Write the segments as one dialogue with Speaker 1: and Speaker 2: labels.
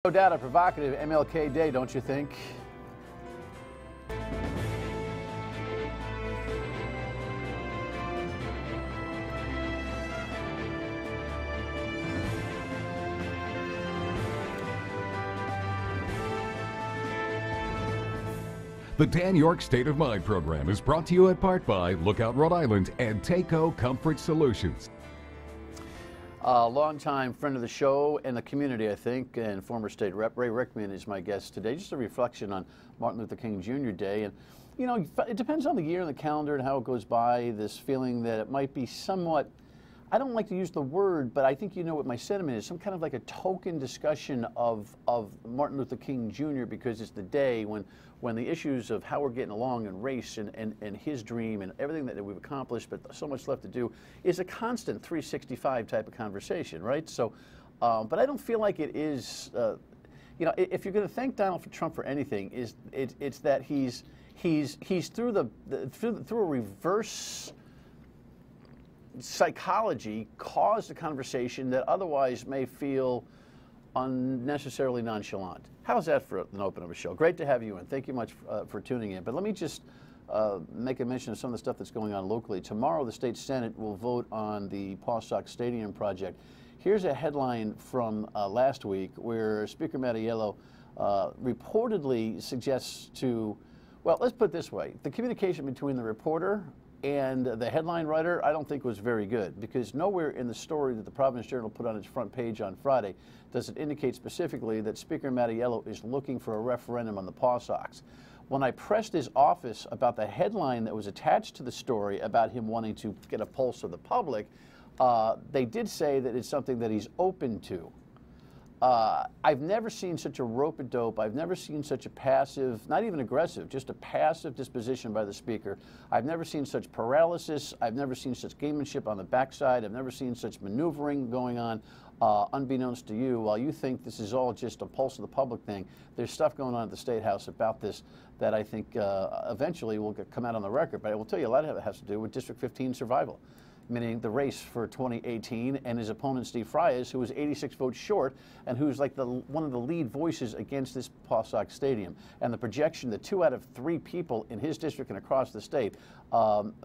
Speaker 1: No doubt a provocative MLK Day, don't you think?
Speaker 2: The Dan Yorke State of Mind program is brought to you in part by Lookout Rhode Island and Taco Comfort Solutions.
Speaker 1: A longtime friend of the show and the community, I think, and former state rep Ray Rickman is my guest today. Just a reflection on Martin Luther King Jr. Day. And, you know, it depends on the year and the calendar and how it goes by, this feeling that it might be somewhat, I don't like to use the word, but I think you know what my sentiment is, some kind of like a token discussion of Martin Luther King Jr. because it's the day when the issues of how we're getting along and race and his dream and everything that we've accomplished, but so much left to do, is a constant 365 type of conversation, right? So, but I don't feel like it is, you know, if you're going to thank Donald Trump for anything, it's that he's through a reverse psychology caused a conversation that otherwise may feel unnecessarily nonchalant. How's that for an open of a show? Great to have you in. Thank you much for tuning in. But let me just make a mention of some of the stuff that's going on locally. Tomorrow, the state Senate will vote on the Paw Sox Stadium project. Here's a headline from last week where Speaker Mattiello reportedly suggests to, well, let's put it this way. The communication between the reporter and the headline writer, I don't think was very good, because nowhere in the story that the Providence Journal put on its front page on Friday does it indicate specifically that Speaker Mattiello is looking for a referendum on the Paw Sox. When I pressed his office about the headline that was attached to the story about him wanting to get a pulse of the public, they did say that it's something that he's open to. I've never seen such a rope-a-dope. I've never seen such a passive, not even aggressive, just a passive disposition by the Speaker. I've never seen such paralysis. I've never seen such gamemanship on the backside. I've never seen such maneuvering going on, unbeknownst to you. While you think this is all just a pulse of the public thing, there's stuff going on at the State House about this that I think eventually will come out on the record. But I will tell you, a lot of it has to do with District 15 survival, meaning the race for 2018, and his opponent Steve Frias, who was 86 votes short and who's like one of the lead voices against this Paw Sox Stadium. And the projection that 2 out of 3 people in his district and across the state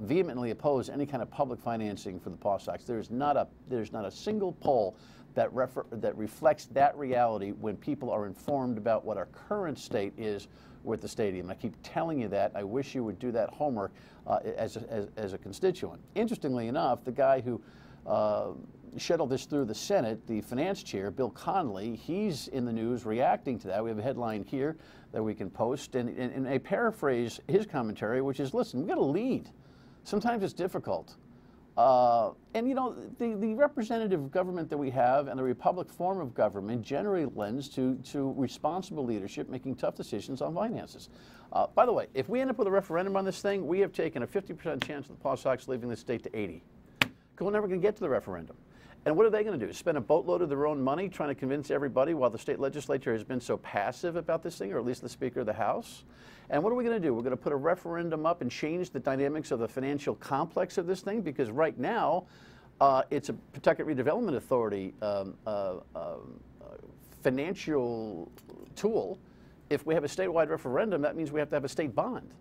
Speaker 1: vehemently oppose any kind of public financing for the Paw Sox. There's not a single poll that reflects that reality when people are informed about what our current state is with the stadium. I keep telling you that. I wish you would do that homework as a constituent. Interestingly enough, the guy who shuttled this through the Senate, the finance chair, Bill Connolly, he's in the news reacting to that. We have a headline here that we can post, and I paraphrase his commentary, which is, listen, we've got to lead. Sometimes it's difficult. And, you know, the representative government that we have and the republic form of government generally lends to responsible leadership making tough decisions on finances. By the way, if we end up with a referendum on this thing, we have taken a 50% chance of the Paw Sox leaving the state to 80. Because we're never going to get to the referendum. And what are they going to do? Spend a boatload of their own money trying to convince everybody while the state legislature has been so passive about this thing, or at least the Speaker of the House? And what are we going to do? We're going to put a referendum up and change the dynamics of the financial complex of this thing? Because right now, it's a Pawtucket Redevelopment Authority financial tool. If we have a statewide referendum, that means we have to have a state bond,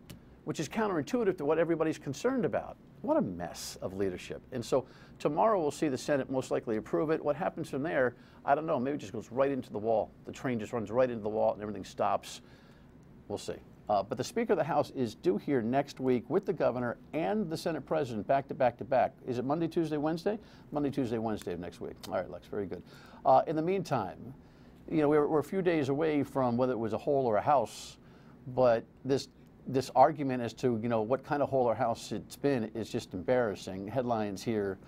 Speaker 1: which is counterintuitive to what everybody's concerned about. What a mess of leadership. And so tomorrow we'll see the Senate most likely approve it. What happens from there, I don't know. Maybe it just goes right into the wall. The train just runs right into the wall and everything stops. We'll see. But the Speaker of the House is due here next week with the governor and the Senate President back to back to back. Is it Monday, Tuesday, Wednesday? Monday, Tuesday, Wednesday of next week. All right, Lex, very good. In the meantime, you know, we're a few days away from whether it was a hole or a house, but this argument as to, you know, what kind of hole or house it's been is just embarrassing. Headlines here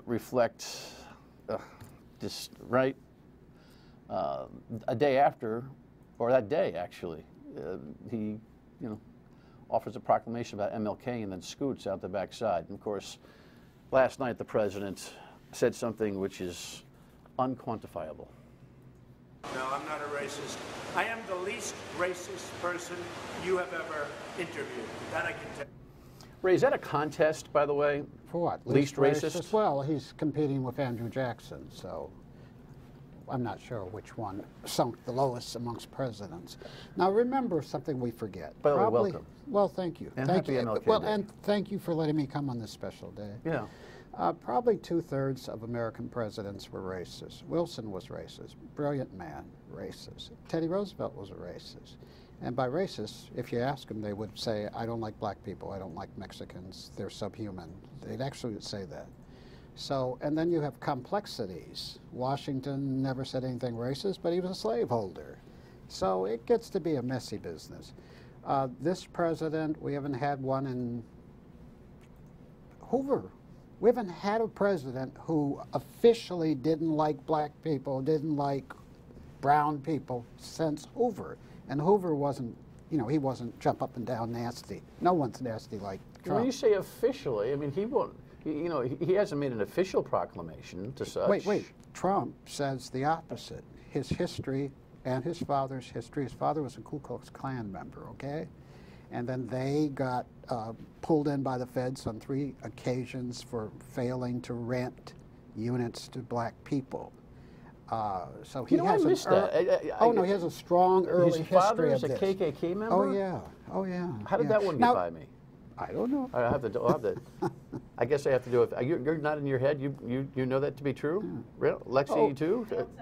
Speaker 1: reflect this, right? A day after, or that day actually, he, you know, offers a proclamation about MLK and then scoots out the backside. And of course, last night the president said something which is unquantifiable.
Speaker 3: No, I'm not a racist. I am the least racist person you have ever interviewed. That I can tell.
Speaker 1: Ray, is that a contest, by the way?
Speaker 4: For what?
Speaker 1: Least racist?
Speaker 4: Well, he's competing with Andrew Jackson, so I'm not sure which one sunk the lowest amongst presidents. Now, remember something we forget.
Speaker 1: By the way, welcome.
Speaker 4: Well, thank you.
Speaker 1: And
Speaker 4: thank
Speaker 1: happy
Speaker 4: you.
Speaker 1: MLK
Speaker 4: Well,
Speaker 1: Day.
Speaker 4: and thank you for letting me come on this special day.
Speaker 1: Yeah.
Speaker 4: Probably 2/3 of American presidents were racist. Wilson was racist. Brilliant man, racist. Teddy Roosevelt was a racist. And by racist, if you ask them, they would say, I don't like black people, I don't like Mexicans, they're subhuman. They'd actually say that. So, and then you have complexities. Washington never said anything racist, but he was a slaveholder. So it gets to be a messy business. This president, we haven't had one in Hoover. We haven't had a president who officially didn't like black people, didn't like brown people since Hoover. And Hoover wasn't, you know, he wasn't jump up and down nasty. No one's nasty like Trump.
Speaker 1: When you say officially, I mean, he won't, you know, he hasn't made an official proclamation to such.
Speaker 4: Wait. Trump says the opposite. His history and his father's history. His father was a Ku Klux Klan member, okay? And then they got pulled in by the feds on 3 occasions for failing to rent units to black people. So he has
Speaker 1: I missed that.
Speaker 4: No, he has a strong early
Speaker 1: his father
Speaker 4: history
Speaker 1: is
Speaker 4: of
Speaker 1: a
Speaker 4: this.
Speaker 1: KKK member?
Speaker 4: Oh yeah.
Speaker 1: How did that one get
Speaker 4: Now,
Speaker 1: by me?
Speaker 4: I don't know.
Speaker 1: I'll have to. I guess I have to do it. You're not in your head. You know that to be true?
Speaker 4: Yeah.
Speaker 1: Really? Lexi, you too?
Speaker 5: To give to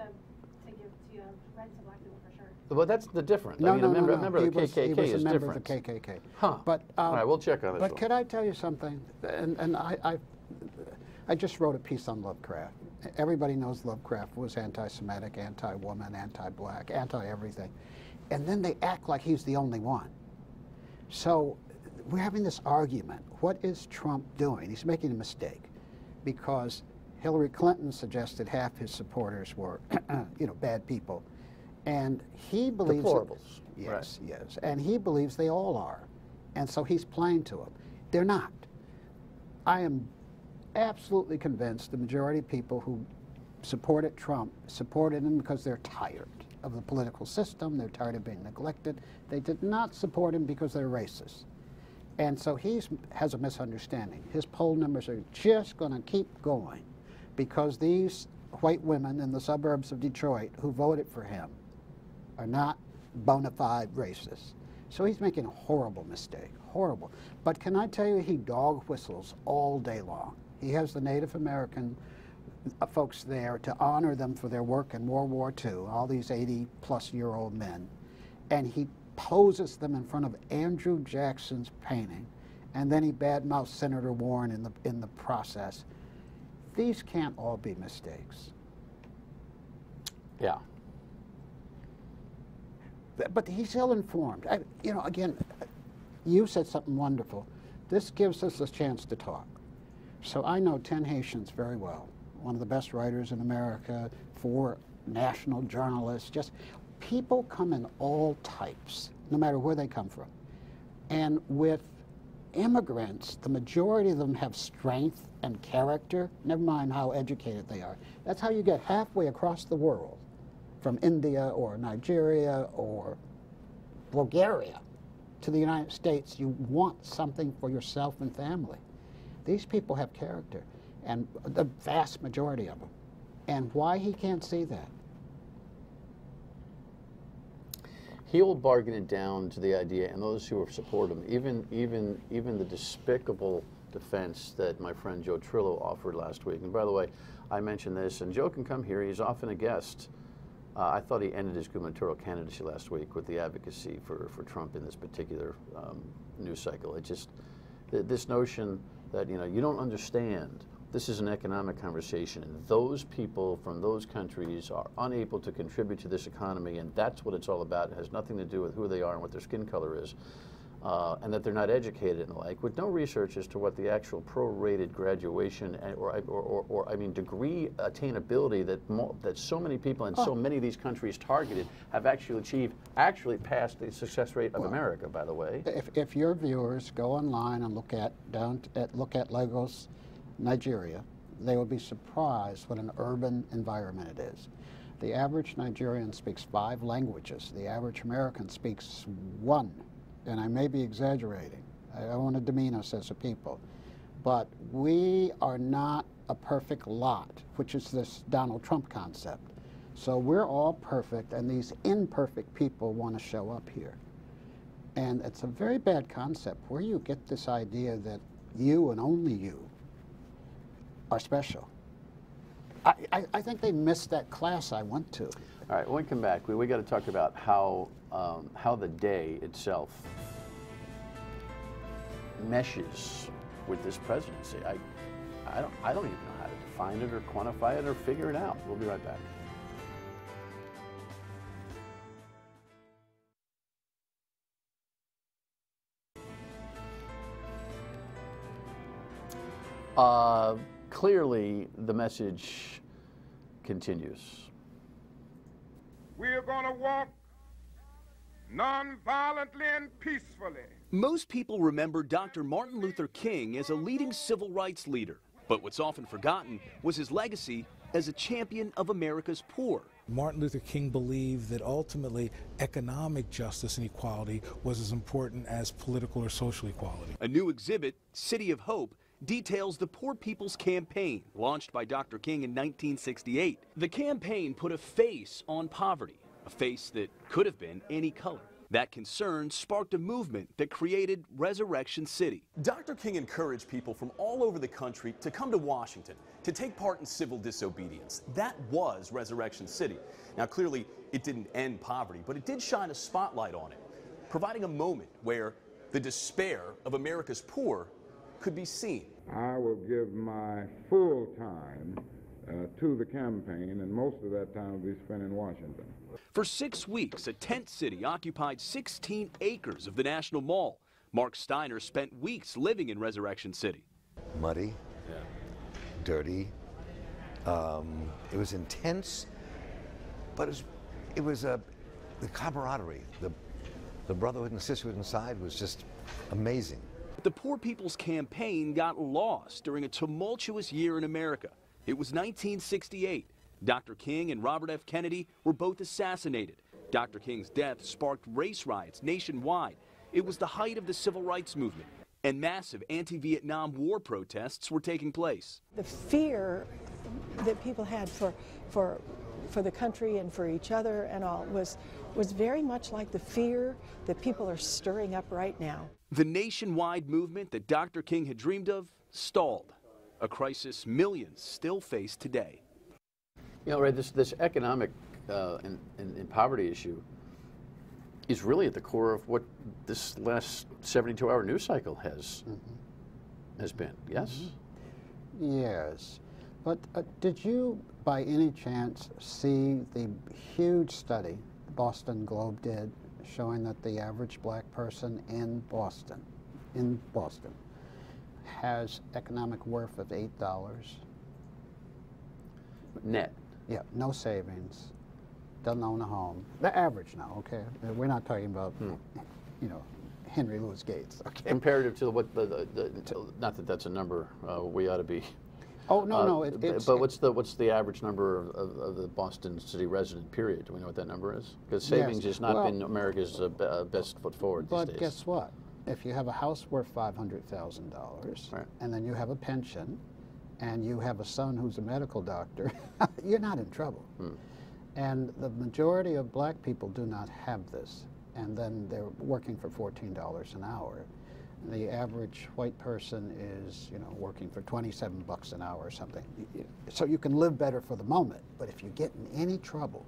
Speaker 5: rent to black people for sure.
Speaker 1: Well, that's the difference.
Speaker 4: No,
Speaker 1: I mean, a member of
Speaker 4: He
Speaker 1: the
Speaker 4: was
Speaker 1: KKK
Speaker 4: a
Speaker 1: is
Speaker 4: member
Speaker 1: different.
Speaker 4: of the KKK.
Speaker 1: Huh.
Speaker 4: But
Speaker 1: all right, we'll check on this
Speaker 4: But
Speaker 1: one.
Speaker 4: could I tell you something? And I just wrote a piece on Lovecraft. Everybody knows Lovecraft was anti-Semitic, anti-woman, anti-black, anti-everything. And then they act like he's the only one. So we're having this argument. What is Trump doing? He's making a mistake because Hillary Clinton suggested half his supporters were, bad people. And he believes...
Speaker 1: Deplorables.
Speaker 4: Yes,
Speaker 1: right.
Speaker 4: yes. And he believes they all are. And so he's playing to them. They're not. I am absolutely convinced the majority of people who supported Trump supported him because they're tired of the political system, they're tired of being neglected. They did not support him because they're racist. And so he has a misunderstanding. His poll numbers are just going to keep going because these white women in the suburbs of Detroit who voted for him are not bona fide racists. So he's making a horrible mistake, horrible. But can I tell you, he dog whistles all day long. He has the Native American folks there to honor them for their work in World War II, all these 80-plus-year-old men. And he poses them in front of Andrew Jackson's painting, and then he badmouths Senator Warren in the process. These can't all be mistakes.
Speaker 1: Yeah.
Speaker 4: But he's ill-informed. Again, you said something wonderful. This gives us a chance to talk. So I know 10 Haitians very well, one of the best writers in America, 4 national journalists, just people come in all types, no matter where they come from. And with immigrants, the majority of them have strength and character, never mind how educated they are. That's how you get halfway across the world, from India or Nigeria or Bulgaria to the United States. You want something for yourself and family. These people have character, and the vast majority of them. And why he can't see that?
Speaker 1: He'll bargain it down to the idea, and those who support him, even the despicable defense that my friend Joe Trillo offered last week. And by the way, I mentioned this, and Joe can come here. He's often a guest. I thought he ended his gubernatorial candidacy last week with the advocacy for Trump in this particular news cycle. It just, this notion that, you don't understand. This is an economic conversation, and those people from those countries are unable to contribute to this economy, and that's what it's all about. It has nothing to do with who they are and what their skin color is, and that they're not educated and the like, with no research as to what the actual prorated graduation or degree attainability that so many people in so many of these countries targeted have actually achieved, actually passed the success rate of America, by the way.
Speaker 4: If your viewers go online and look at Lagos, Nigeria, they will be surprised what an urban environment it is. The average Nigerian speaks 5 languages. The average American speaks 1. And I may be exaggerating. I don't want to demean us as a people. But we are not a perfect lot, which is this Donald Trump concept. So we're all perfect, and these imperfect people want to show up here. And it's a very bad concept where you get this idea that you and only you are special. I think they missed that class I went to.
Speaker 1: All right, when we come back, we got to talk about how the day itself meshes with this presidency. I don't even know how to define it or quantify it or figure it out. We'll be right back. Clearly, the message continues.
Speaker 6: We are going to walk non-violently and peacefully.
Speaker 7: Most people remember Dr. Martin Luther King as a leading civil rights leader, but what's often forgotten was his legacy as a champion of America's poor.
Speaker 8: Martin Luther King believed that ultimately economic justice and equality was as important as political or social equality.
Speaker 7: A new exhibit, City of Hope, details the Poor People's Campaign, launched by Dr. King in 1968. The campaign put a face on poverty, a face that could have been any color. That concern sparked a movement that created Resurrection City.
Speaker 9: Dr. King encouraged people from all over the country to come to Washington to take part in civil disobedience. That was Resurrection City. Now, clearly, it didn't end poverty, but it did shine a spotlight on it, providing a moment where the despair of America's poor could be seen.
Speaker 6: I will give my full time to the campaign, and most of that time will be spent in Washington.
Speaker 7: For 6 weeks, a tent city occupied 16 acres of the National Mall. Mark Steiner spent weeks living in Resurrection City.
Speaker 10: Muddy, dirty. It was intense, but it was the camaraderie, the brotherhood and sisterhood inside was just amazing.
Speaker 7: The Poor People's Campaign got lost during a tumultuous year in America. It was 1968. Dr. King and Robert F. Kennedy were both assassinated. Dr. King's death sparked race riots nationwide. It was the height of the civil rights movement, and massive anti-Vietnam War protests were taking place.
Speaker 11: The fear that people had for the country and for each other and all was very much like the fear that people are stirring up right now.
Speaker 7: The nationwide movement that Dr. King had dreamed of stalled, a crisis millions still face today.
Speaker 1: You know, Ray, this economic and poverty issue is really at the core of what this last 72-hour news cycle has been, yes?
Speaker 4: Yes. But did you, by any chance, see the huge study the Boston Globe did showing that the average black person in Boston has economic worth of $8?
Speaker 1: Net?
Speaker 4: Yeah, no savings, doesn't own a home. The average now, okay? We're not talking about, you know, Henry Louis Gates, okay?
Speaker 1: Comparative to what not that that's a number we ought to be.
Speaker 4: Oh, no, it's...
Speaker 1: But what's the average number of the Boston city resident, period? Do we know what that number is? Because savings has not been America's best foot forward these days.
Speaker 4: But guess what? If you have a house worth $500,000,
Speaker 1: right, and
Speaker 4: then you have a pension, and you have a son who's a medical doctor, you're not in trouble. And the majority of black people do not have this, and then they're working for $14 an hour. The average white person is, you know, working for 27 bucks an hour or something. So you can live better for the moment, but if you get in any trouble,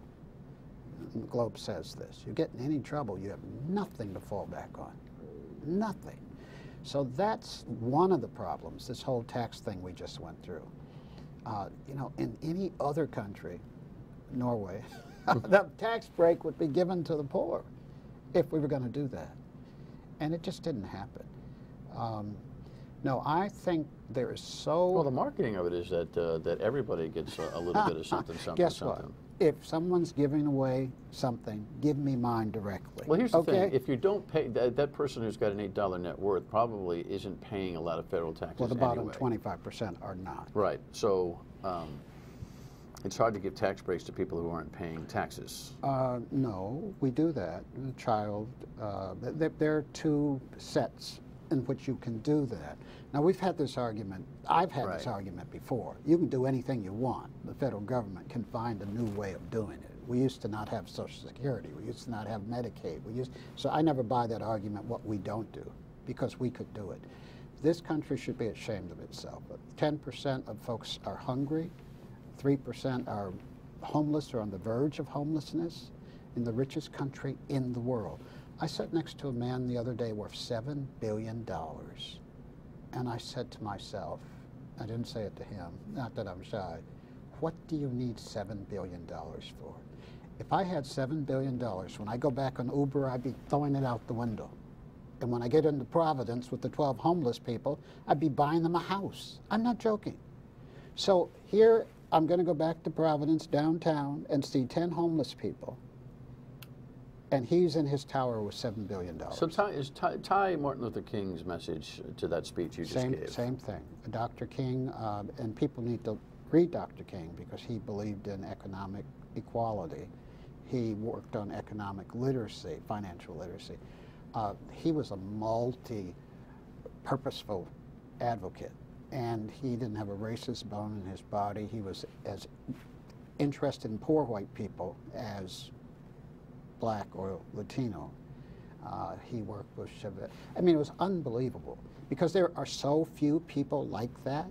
Speaker 4: and the Globe says this, you get in any trouble, you have nothing to fall back on. Nothing. So that's one of the problems, this whole tax thing we just went through. You know, in any other country, Norway, the tax break would be given to the poor if we were going to do that. And it just didn't happen. No, I think there is so...
Speaker 1: Well, the marketing of it is that everybody gets a little bit of something,
Speaker 4: Guess what? If someone's giving away something, give me mine directly.
Speaker 1: Well, here's the thing. If you don't pay, that person who's got an $8 net worth probably isn't paying a lot of federal taxes.
Speaker 4: Well, the bottom 25% are not.
Speaker 1: Right. So it's hard to give tax breaks to people who aren't paying taxes.
Speaker 4: No, we do that. Child, there are two sets in which you can do that. Now, we've had this argument, I've had this argument before. You can do anything you want. The federal government can find a new way of doing it. We used to not have Social Security. We used to not have Medicaid. So I never buy that argument, what we don't do, because we could do it. This country should be ashamed of itself. 10% of folks are hungry. 3% are homeless or on the verge of homelessness in the richest country in the world. I sat next to a man the other day worth $7 billion. And I said to myself, I didn't say it to him, not that I'm shy, what do you need $7 billion for? If I had $7 billion, when I go back on Uber, I'd be throwing it out the window. And when I get into Providence with the 12 homeless people, I'd be buying them a house. I'm not joking. So here, I'm going to go back to Providence downtown and see 10 homeless people. And he's in his tower with $7 billion.
Speaker 1: So tie Martin Luther King's message to that speech you just gave.
Speaker 4: Same thing. Dr. King, and people need to read Dr. King because he believed in economic equality. He worked on economic literacy, financial literacy. He was a multi-purposeful advocate, and he didn't have a racist bone in his body. He was as interested in poor white people as black or Latino. He worked with Chavez. I mean, it was unbelievable because there are so few people like that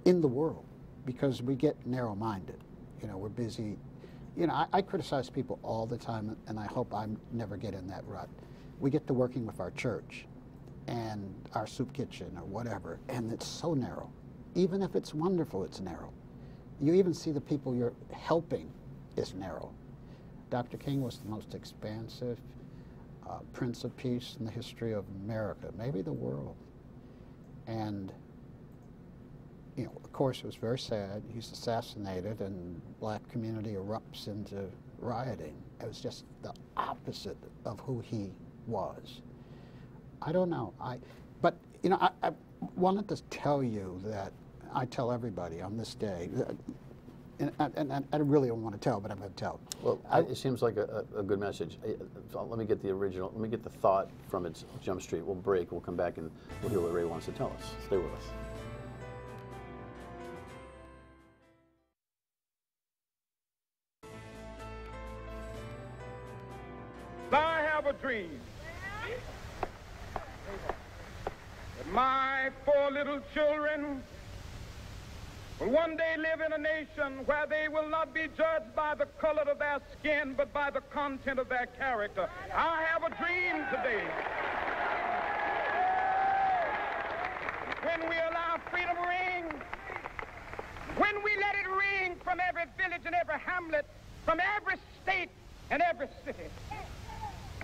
Speaker 4: in the world because we get narrow-minded. You know, we're busy. You know, I criticize people all the time, and I hope I never get in that rut. We get to working with our church and our soup kitchen or whatever, and it's so narrow. Even if it's wonderful, it's narrow. You even see the people you're helping is narrow. Dr. King was the most expansive Prince of Peace in the history of America, maybe the world. And, you know, of course, it was very sad. He's assassinated, and black community erupts into rioting. It was just the opposite of who he was. I don't know. But, you know, I wanted to tell you that I tell everybody on this day, and I really don't want to tell, but I'm going to tell.
Speaker 1: Well, it seems like a good message. Let me get the original, let me get the thought from its Jump Street. We'll break, we'll come back, and we'll hear what Ray wants to tell us. Stay with us.
Speaker 6: I have a dream that my 4 little children will one day live in a nation where they will not be judged by the color of their skin, but by the content of their character. I have a dream today. When we allow freedom ring, when we let it ring from every village and every hamlet, from every state and every city,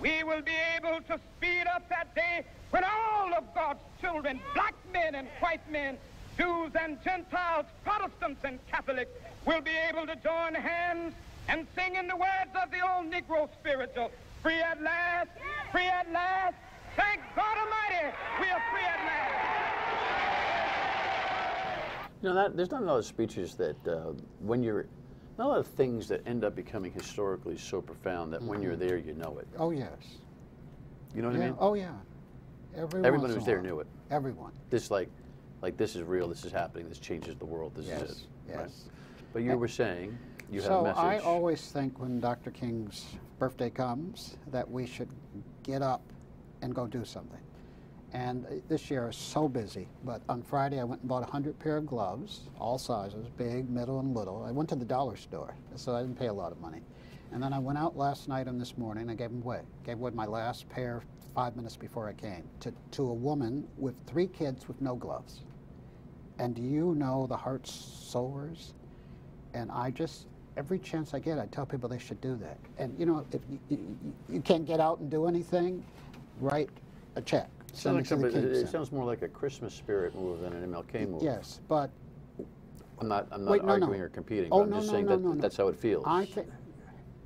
Speaker 6: we will be able to speed up that day when all of God's children, black men and white men, Jews and Gentiles, Protestants and Catholics, will be able to join hands and sing in the words of the old Negro spiritual, free at last, free at last, thank God Almighty, we are free at last.
Speaker 1: You know, there's not a lot of speeches that when you're, not a lot of things that end up becoming historically so profound that when you're there, you know it.
Speaker 4: Oh, yes.
Speaker 1: You know what I mean?
Speaker 4: Oh, yeah.
Speaker 1: Everyone who was there knew it.
Speaker 4: Everyone.
Speaker 1: This like this is real, this is happening, this changes the world, this is it.
Speaker 4: Yes.
Speaker 1: Right? But you were saying you had a
Speaker 4: So
Speaker 1: message.
Speaker 4: I always think when Dr. King's birthday comes that we should get up and go do something. And this year is so busy, but on Friday I went and bought 100 pair of gloves, all sizes, big, middle, and little. I went to the dollar store, so I didn't pay a lot of money. And then I went out last night and this morning and gave them away. Gave away my last pair 5 minutes before I came to a woman with 3 kids with no gloves. And do you know the heart sores? And I just, every chance I get, I tell people they should do that. And you know, if you can't get out and do anything, write a check.
Speaker 1: It sounds more like a Christmas spirit move than an MLK move.
Speaker 4: Yes, but
Speaker 1: I'm not arguing or competing. But I'm just saying that's how it feels.
Speaker 4: I think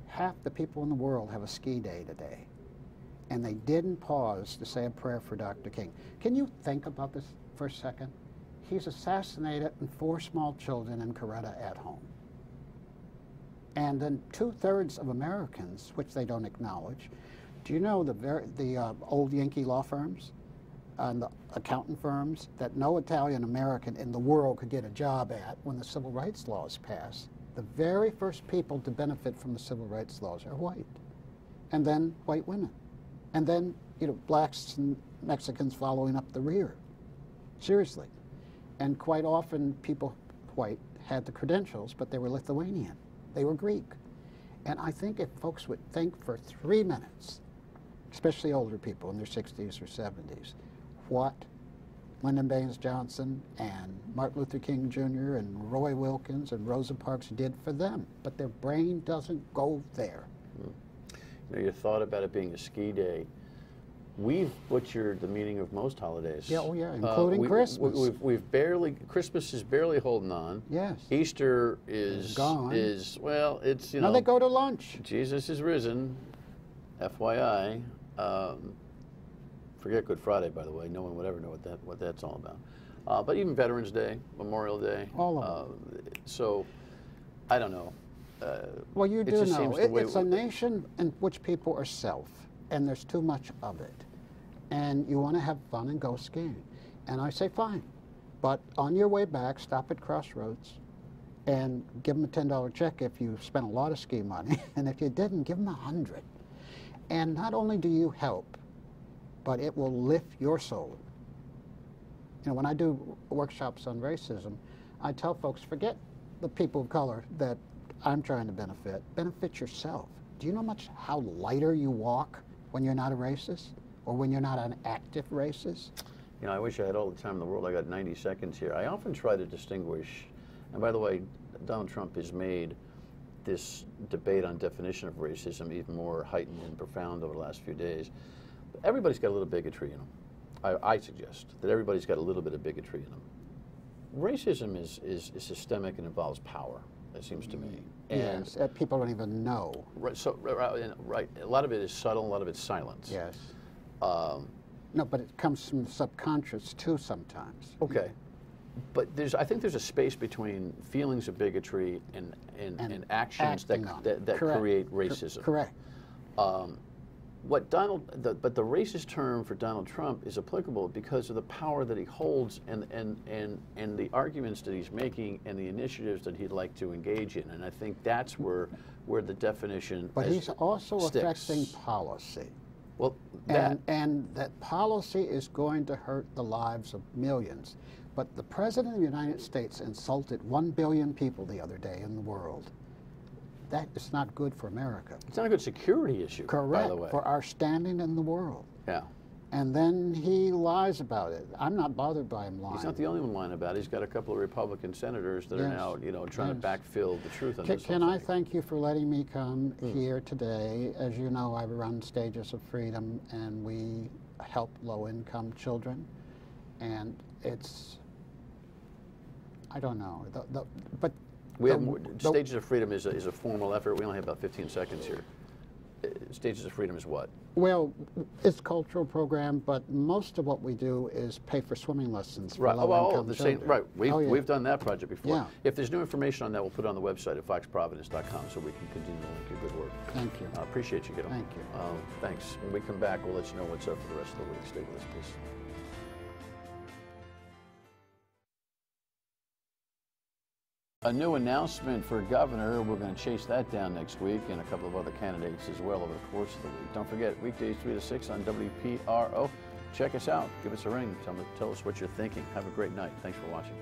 Speaker 4: half the people in the world have a ski day today, and they didn't pause to say a prayer for Dr. King. Can you think about this for a second? He's assassinated and 4 small children in Coretta at home. And then 2/3 of Americans, which they don't acknowledge, do you know the old Yankee law firms? on the accountant firms that no Italian American in the world could get a job at when the civil rights laws passed. The very first people to benefit from the civil rights laws are white, and then white women, and then blacks and Mexicans following up the rear. Seriously. And quite often people white had the credentials, but they were Lithuanian. They were Greek. And I think if folks would think for 3 minutes, especially older people in their 60s or 70s, what Lyndon Baines Johnson and Martin Luther King Jr. and Roy Wilkins and Rosa Parks did for them. But their brain doesn't go there.
Speaker 1: You thought about it being a ski day. We've butchered the meaning of most holidays.
Speaker 4: Yeah, oh yeah, including Christmas.
Speaker 1: Christmas is barely holding on.
Speaker 4: Yes.
Speaker 1: Easter is
Speaker 4: gone.
Speaker 1: Well, it's,
Speaker 4: Now they go to lunch.
Speaker 1: Jesus is risen, FYI. Forget Good Friday, by the way. No one would ever know what that's all about. But even Veterans Day, Memorial Day.
Speaker 4: All of them.
Speaker 1: So, I don't know.
Speaker 4: Well, you do know. It's a nation in which people are self, and there's too much of it. And you want to have fun and go skiing. And I say, fine. But on your way back, stop at Crossroads and give them a $10 check if you spent a lot of ski money. And if you didn't, give them $100. And not only do you help, but it will lift your soul. When I do workshops on racism, I tell folks, forget the people of color that I'm trying to benefit. Benefit yourself. Do you know how lighter you walk when you're not a racist, or when you're not an active racist?
Speaker 1: I wish I had all the time in the world. I got 90 seconds here. I often try to distinguish, and by the way, Donald Trump has made this debate on definition of racism even more heightened and profound over the last few days. Everybody's got a little bigotry in them. I suggest that everybody's got a little bit of bigotry in them. Racism is systemic and involves power, it seems to me. And
Speaker 4: yes, people don't even know.
Speaker 1: Right, right. A lot of it is subtle, a lot of it's silence.
Speaker 4: Yes. No, but it comes from the subconscious too sometimes.
Speaker 1: Okay. But I think there's a space between feelings of bigotry and actions that create racism.
Speaker 4: Correct.
Speaker 1: But the racist term for Donald Trump is applicable because of the power that he holds and the arguments that he's making and the initiatives that he'd like to engage in. And I think that's where the definition
Speaker 4: But he's also
Speaker 1: sticks.
Speaker 4: affecting policy.
Speaker 1: Well,
Speaker 4: and that policy is going to hurt the lives of millions. But the President of the United States insulted 1 billion people the other day in the world. That is not good for America.
Speaker 1: It's not a good security issue,
Speaker 4: correct,
Speaker 1: by the way.
Speaker 4: For our standing in the world.
Speaker 1: Yeah.
Speaker 4: And then he lies about it. I'm not bothered by him lying.
Speaker 1: He's not the only one lying about it. He's got a couple of Republican senators that are now, trying to backfill the truth on this.
Speaker 4: Can I thank you for letting me come here today? As you know, I run Stages of Freedom, and we help low-income children. And it's, I don't know, but
Speaker 1: Stages of Freedom is a formal effort. We only have about 15 seconds here. Stages of Freedom is what?
Speaker 4: Well, it's a cultural program, but most of what we do is pay for swimming lessons for low-income children.
Speaker 1: Right. We've done that project before.
Speaker 4: Yeah.
Speaker 1: If there's new information on that, we'll put it on the website at foxprovidence.com so we can continue to link your good work.
Speaker 4: Thank you.
Speaker 1: I appreciate you, Gil.
Speaker 4: Thank you.
Speaker 1: Thanks. When we come back, we'll let you know what's up for the rest of the week. Stay with us, please. A new announcement for governor. We're going to chase that down next week, and a couple of other candidates as well over the course of the week. Don't forget, weekdays 3 to 6 on WPRO. Check us out. Give us a ring. Tell us what you're thinking. Have a great night. Thanks for watching.